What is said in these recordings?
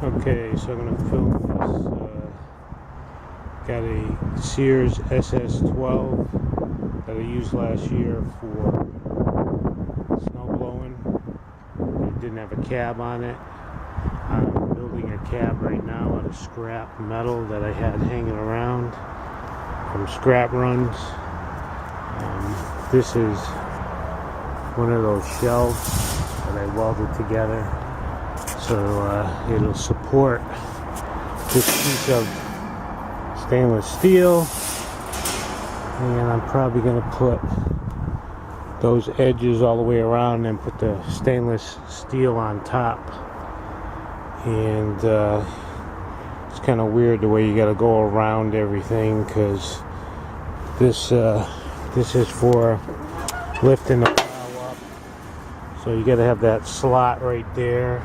Okay, so I'm going to film this. Got a Sears SS12 that I used last year for snow blowing. It didn't have a cab on it. I'm building a cab right now out of scrap metal that I had hanging around from scrap runs. This is one of those shelves that I welded together, so it'll support this piece of stainless steel, and I'm probably going to put those edges all the way around and put the stainless steel on top. And it's kind of weird the way you got to go around everything, because this is for lifting the plow up, so you got to have that slot right there.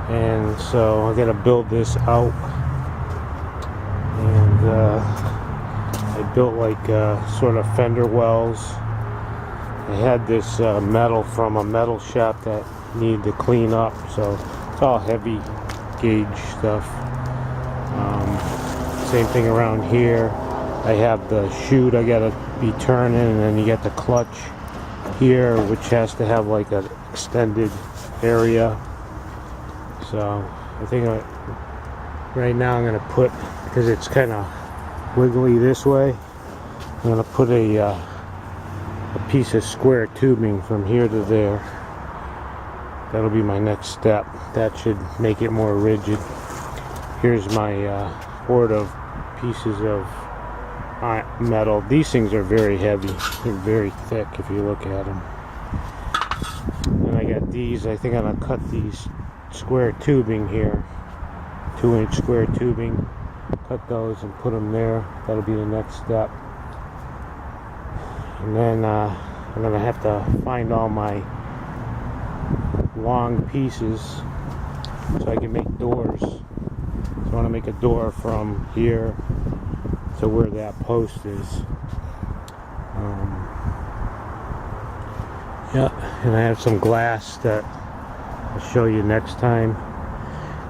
And so I got to build this out, and I built like sort of fender wells. I had this metal from a metal shop that needed to clean up, so it's all heavy gauge stuff. Same thing around here. I have the chute I gotta be turning, and then you get the clutch here, which has to have like an extended area. So I think right now I'm gonna put, because it's kind of wiggly this way, I'm gonna put a piece of square tubing from here to there. That'll be my next step. That should make it more rigid. Here's my hoard of pieces of metal. These things are very heavy. They're very thick if you look at them. And I got these. I think I'm gonna cut these square tubing here, 2-inch square tubing. Cut those and put them there. That'll be the next step. And then I'm gonna have to find all my long pieces so I can make doors. So I want to make a door from here to where that post is. Yeah, and I have some glass that I'll show you next time.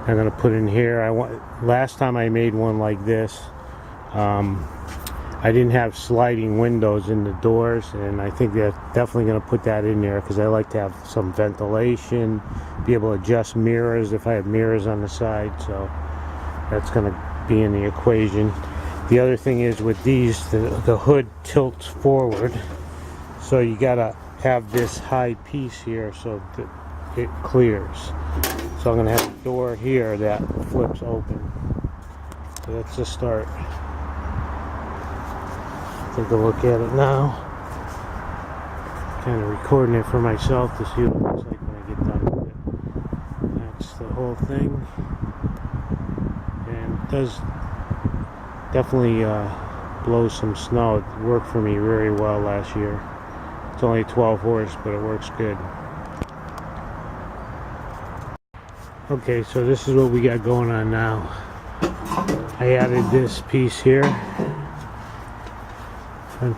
I'm gonna put in here. Last time I made one like this, I didn't have sliding windows in the doors, and I think they're definitely going to put that in there, because I like to have some ventilation, be able to adjust mirrors if I have mirrors on the side, so that's going to be in the equation. The other thing is with these, the hood tilts forward, so you got to have this high piece here so that it clears. So I'm going to have a door here that flips open. So that's the start. Take a look at it now. Kind of recording it for myself to see what it looks like when I get done with it. That's the whole thing. And it does definitely blow some snow. It worked for me very well last year. It's only 12 horse, but it works good. Okay, so this is what we got going on now. I added this piece here, from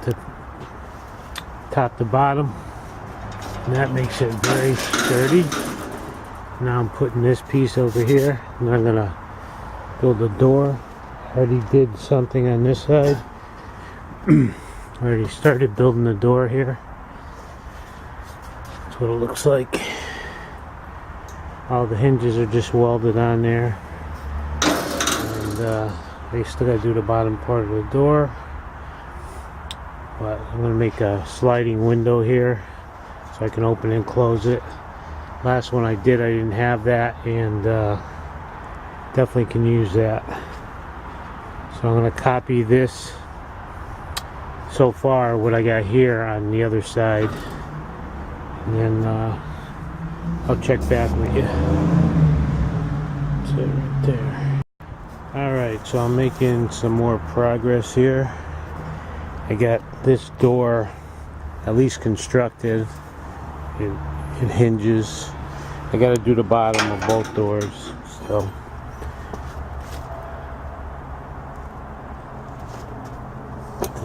top to bottom, and that makes it very sturdy. Now I'm putting this piece over here, and I'm gonna build a door. I already did something on this side. I already started building the door here. That's what it looks like. All the hinges are just welded on there, and I still gotta do the bottom part of the door. But I'm going to make a sliding window here so I can open and close it. Last one I did, I didn't have that, and definitely can use that. So I'm going to copy this so far, what I got here on the other side, and then I'll check back with you. That's it right there. Alright, so I'm making some more progress here. I got this door at least constructed. It hinges. I got to do the bottom of both doors. So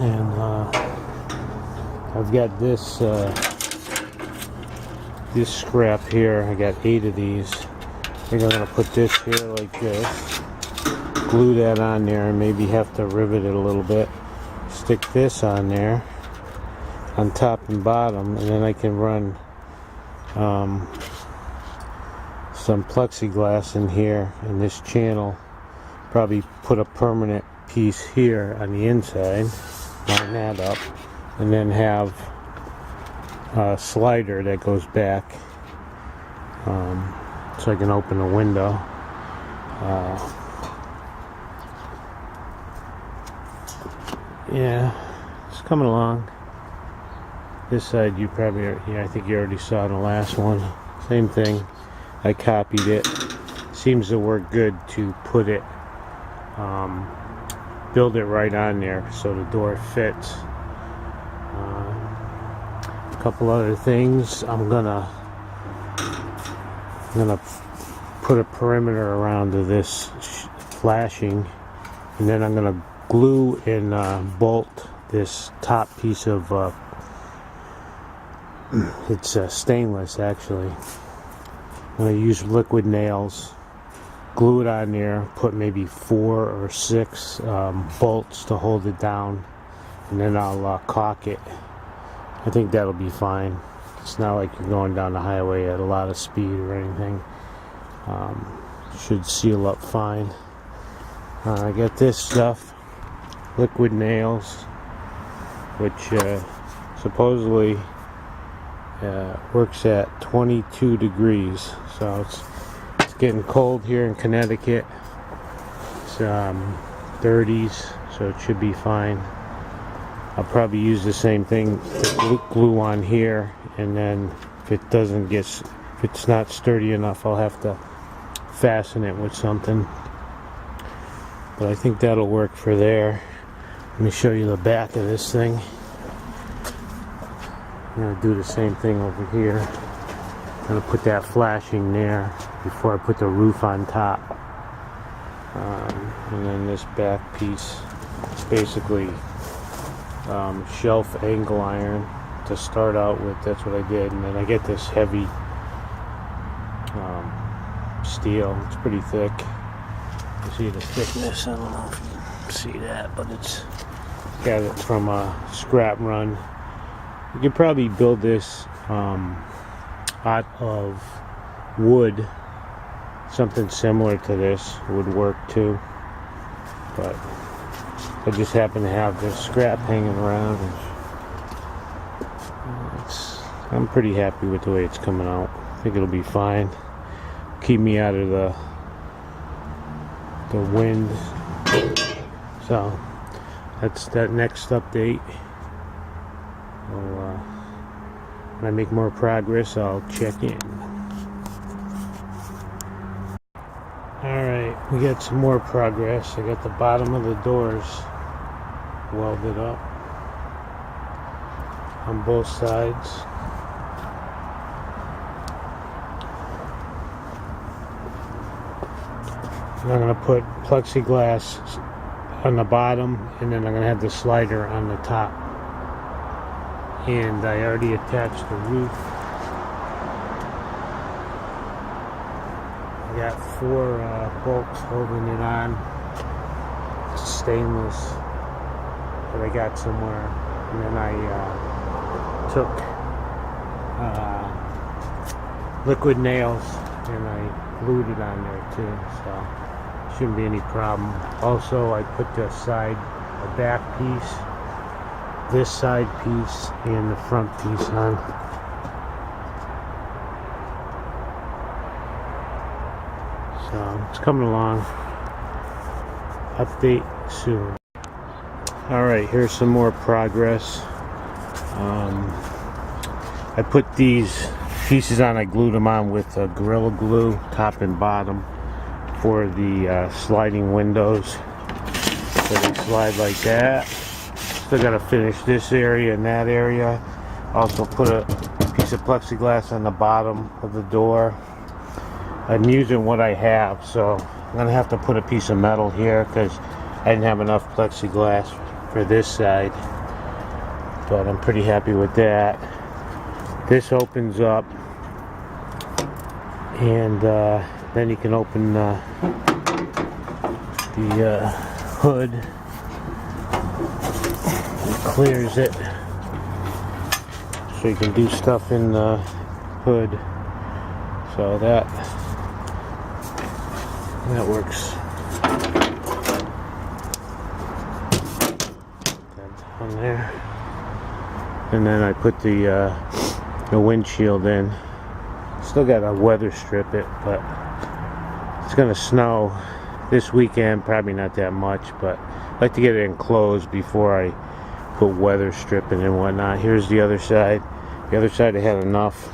and I've got this scrap here. I got 8 of these. think I'm going to put this here like this, glue that on there, and maybe have to rivet it a little bit. Stick this on there, on top and bottom, and then I can run some plexiglass in here in this channel. Probably put a permanent piece here on the inside, line that up, and then have a slider that goes back so I can open the window. Yeah, it's coming along. This side you probably, yeah, I think you already saw in the last one. Same thing. I copied it. Seems to work good to put it, build it right on there so the door fits. A couple other things. I'm gonna put a perimeter around to this flashing, and then I'm gonna glue and bolt this top piece of it's stainless actually. I'm going to use liquid nails, glue it on there, put maybe 4 or 6 bolts to hold it down, and then I'll caulk it. I think that'll be fine. It's not like you're going down the highway at a lot of speed or anything. Should seal up fine. I got this stuff, liquid nails, which supposedly works at 22 degrees, so it's getting cold here in Connecticut. It's 30s, so it should be fine. I'll probably use the same thing, glue on here, and then if it's not sturdy enough, I'll have to fasten it with something. But I think that'll work for there. Let me show you the back of this thing. I'm going to do the same thing over here. I'm going to put that flashing there before I put the roof on top. And then this back piece is basically shelf angle iron to start out with. That's what I did. And then I get this heavy steel. It's pretty thick. You see the thickness? I don't know if you can see that, but it's got it from a scrap run. You could probably build this out of wood. Something similar to this would work too. But I just happen to have this scrap hanging around. I'm pretty happy with the way it's coming out. I think it'll be fine. Keep me out of the wind. So that's that next update. When I make more progress, I'll check in. Alright, we got some more progress. I got the bottom of the doors welded up on both sides. And I'm going to put plexiglass on the bottom, and then I'm going to have the slider on the top. And I already attached the roof. I got 4 bolts holding it on. It's stainless that I got somewhere. And then I took liquid nails and I glued it on there too. So shouldn't be any problem. Also, I put the back piece, this side piece, and the front piece on. So it's coming along. Update soon. Alright, here's some more progress. I put these pieces on, I glued them on with Gorilla Glue, top and bottom, for the sliding windows. So they slide like that. Still got to finish this area and that area. Also put a piece of plexiglass on the bottom of the door. I'm using what I have, so I'm going to have to put a piece of metal here because I didn't have enough plexiglass for this side. But I'm pretty happy with that. This opens up, and then you can open the hood. It clears it, so you can do stuff in the hood. So that works. That's on there, and then I put the windshield in. Still got to weather strip it, but it's gonna snow this weekend. Probably not that much, but I like to get it enclosed before I put weather stripping and whatnot. Here's the other side. The other side I had enough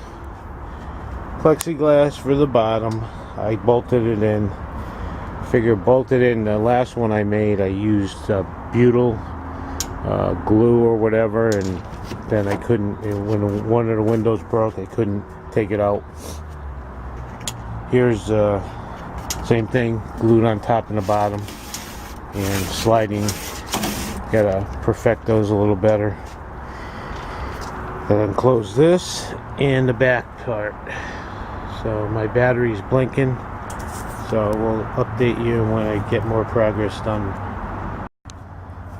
plexiglass for the bottom. I bolted it in. Figure bolted in. The last one I made, I used butyl glue or whatever, and then I couldn't. When one of the windows broke, I couldn't take it out. Here's same thing, glued on top and the bottom, and sliding. Gotta perfect those a little better. Then close this and the back part. So my battery's blinking, so we'll update you when I get more progress done.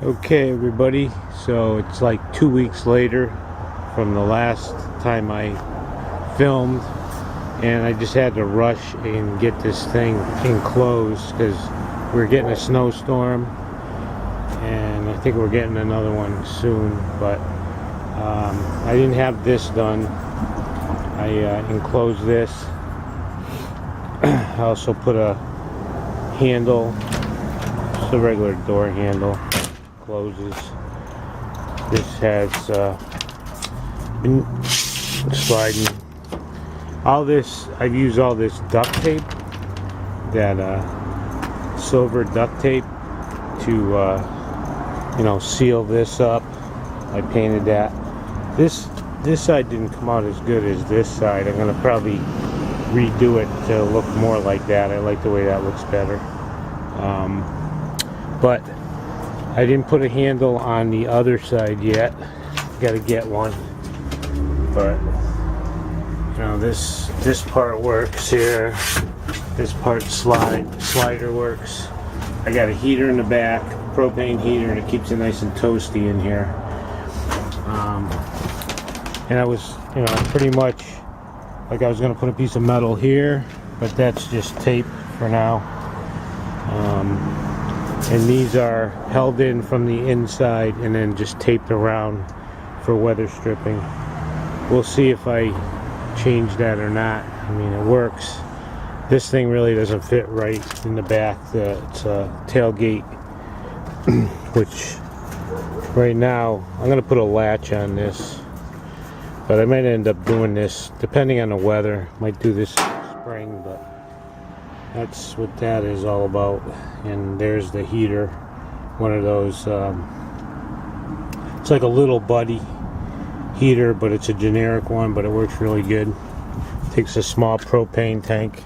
Okay everybody, so it's like 2 weeks later from the last time I filmed, and I just had to rush and get this thing enclosed because we're getting a snowstorm, and I think we're getting another one soon. But I didn't have this done. I enclosed this. I also put a handle, just a regular door handle, closes. This has been sliding. All this, I've used all this duct tape, that silver duct tape, to seal this up. I painted that. This side didn't come out as good as this side. I'm gonna probably redo it to look more like that. I like the way that looks better. But I didn't put a handle on the other side yet. Gotta get one. But this part works here. This part slider works. I got a heater in the back, propane heater, and it keeps it nice and toasty in here. And I was, pretty much like I was gonna put a piece of metal here, but that's just tape for now. And these are held in from the inside and then just taped around for weather stripping. We'll see if I change that or not. I mean, it works. This thing really doesn't fit right in the back. It's a tailgate, which right now I'm gonna put a latch on this, but I might end up doing this depending on the weather. Might do this spring, but that's what that is all about. And there's the heater, one of those, it's like a little buddy heater, but it's a generic one, but it works really good. Takes a small propane tank,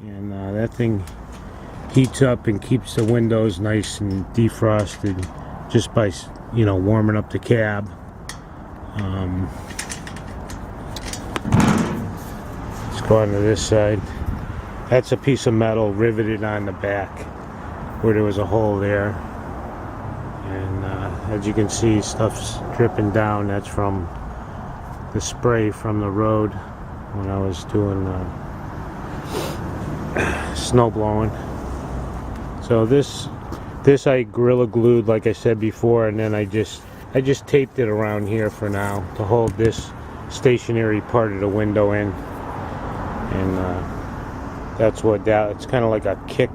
and that thing heats up and keeps the windows nice and defrosted just by warming up the cab. Let's go on to this side. That's a piece of metal riveted on the back where there was a hole there, and as you can see, stuff's dripping down. That's from the spray from the road when I was doing snow blowing. So this I Gorilla Glued, like I said before, and then I just taped it around here for now to hold this stationary part of the window in. And that's what it's kind of like a kick.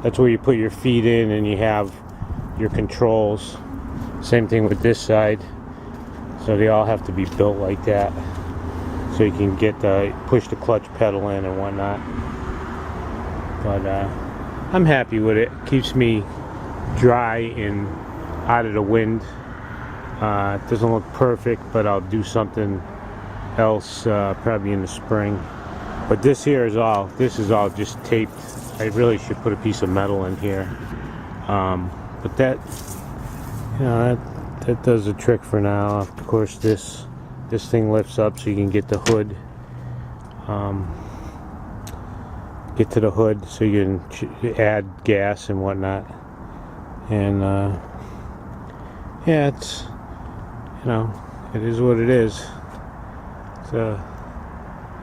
That's where you put your feet in and you have your controls. Same thing with this side. So they all have to be built like that, so you can push the clutch pedal in and whatnot. But I'm happy with it. Keeps me dry and out of the wind. It doesn't look perfect, but I'll do something else probably in the spring. But this is all just taped. I really should put a piece of metal in here. But that does the trick for now. Of course, this thing lifts up so you can get the hood. get to the hood so you can add gas and whatnot. And yeah, it's, you know, it is what it is. So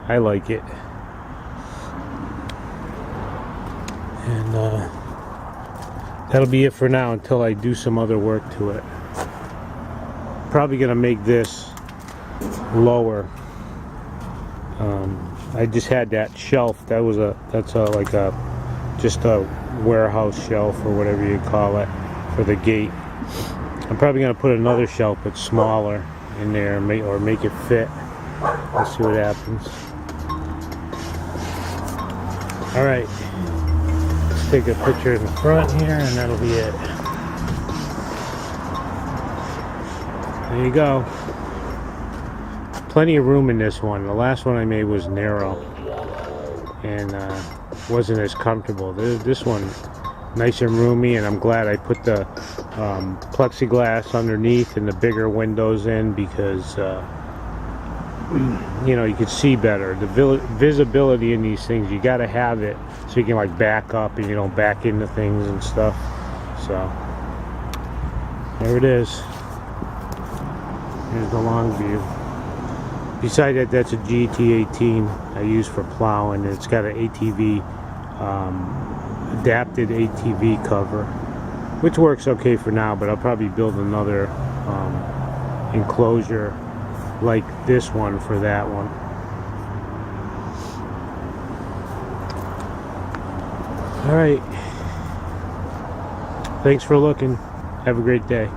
I like it. And that'll be it for now until I do some other work to it. Probably gonna make this lower. I just had that shelf. That's just a warehouse shelf or whatever you call it for the gate. I'm probably gonna put another shelf that's smaller in there, or make it fit. Let's see what happens. All right, let's take a picture in the front here, and that'll be it. There you go. Plenty of room in this one. The last one I made was narrow and wasn't as comfortable. This one, nice and roomy, and I'm glad I put the plexiglass underneath and the bigger windows in, because you know, you can see better. The visibility in these things, you got to have it so you can like back up and you don't back into things and stuff. So there it is. Here's the long view. Beside that, that's a GT18 I use for plowing. It's got an ATV, adapted ATV cover, which works okay for now, but I'll probably build another enclosure like this one for that one. All right. Thanks for looking. Have a great day.